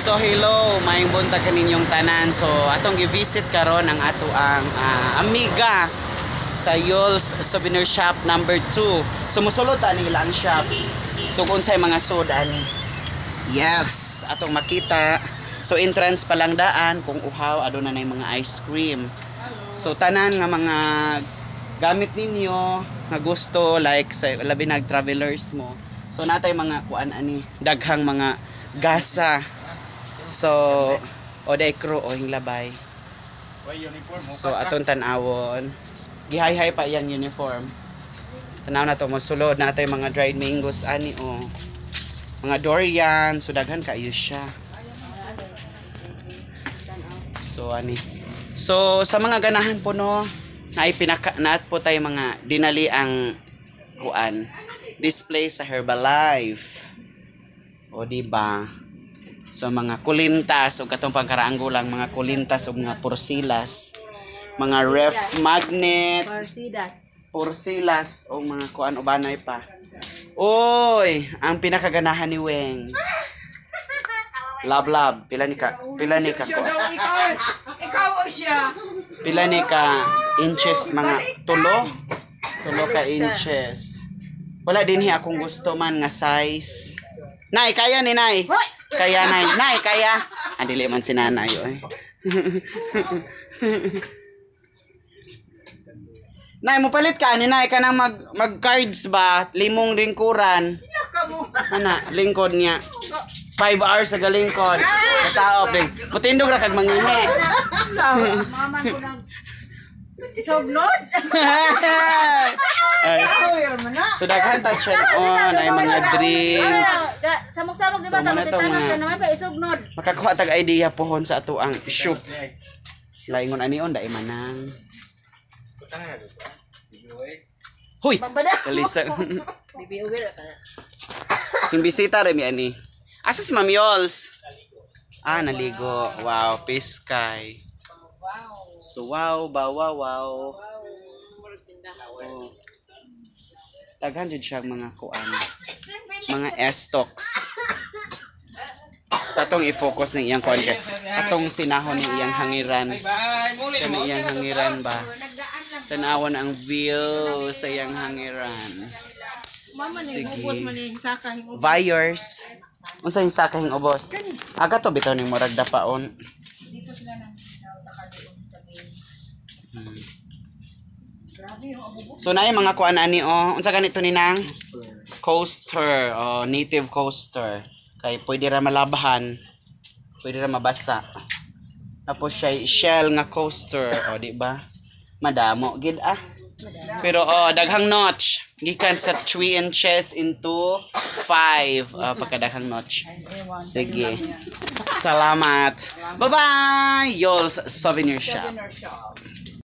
So hello, maayong buntag kaninyong tanan. So atong gi-visit karon ang ato ang amiga sa Yol's Souvenir Shop number 2. So musulod ani ilang shop. So kung say mga sood ani. Yes, atong makita. So entrance pa lang daan kung uhaw aduna nay mga ice cream. So tanan nga mga gamit ninyo nga gusto like sa labi nag travelers mo. So natay mga kuan ani daghang mga gasa. So oday crew o hinglabay. So aton tan-awon. Gihay-hay pa yang uniform. Tanaw na to mo sulod natay mga dried mangoes ani o. Mga durian, so daghan kayo siya. So ani. So sa mga ganahan po no, naat po tayo mga dinali ang kuan display sa Herbalife. O di ba? So mga kulintas o katong pangkaraanggulang mga kulintas o mga porsilas, mga ref magnet, porsilas o mga kuan ubanay pa. Oy, ang pinakaganahan ni Weng. Love, pila ni ka ko. Ikaw siya. Pila ni ka inches mga tulo ka inches. Wala din hi akong gusto man nga size. Nay, kaya ni Nay. Kaya Nay, kaya. Dili man si Nanay oy. Nay, mupalit ka ni Nay kanang mag cards ba? Limong lingkuran. Ana, lingkod niya. 5 hours sa galingkod. Kataop din. Mutindog ra kag mangihi. Maman ko nang isognod. So daghan ta siya on ay mga drinks. Samok-samok di ba So, ta muna to, matitanos mga- sa naman pa isognod. Makakuha tag idea pohon sa ato ang shoot. Laingon ani on dai manang. Hoy. Pambada. Kalisa. Bibi uwi ka. Himbisita rin mi ani. Asa si Ma'am Yols? Naligo. Wow, piskay. So wow. Oh. Daghan jud siya mga kuan. Mga stocks. Sa atong i-focus ng iyang kuan kay atong sinahon ng iyang hangiran. Kani iyang hangiran ba? Tanawon ang view sa iyang hangiran. Mama ni ubos man ni saka hing ubos. Buyers. Unsa yung sakahing ubos? Aga to bitaw ning murag dapaon. Dito sila nang nakadoon sa main. Grabe yung ubos. So na yung mga kuan ani unsa ganito ni nang? Coaster, native coaster. Kay pwede ra malabahan. Pwede ra mabasa. Tapos siya shell nga coaster, di ba? Madamo gid Pero daghang notch. Gikan sa 3 inches into 5 pagkadaghang notch. Sige. Salamat. Bye-bye. Yol's Souvenir Shop.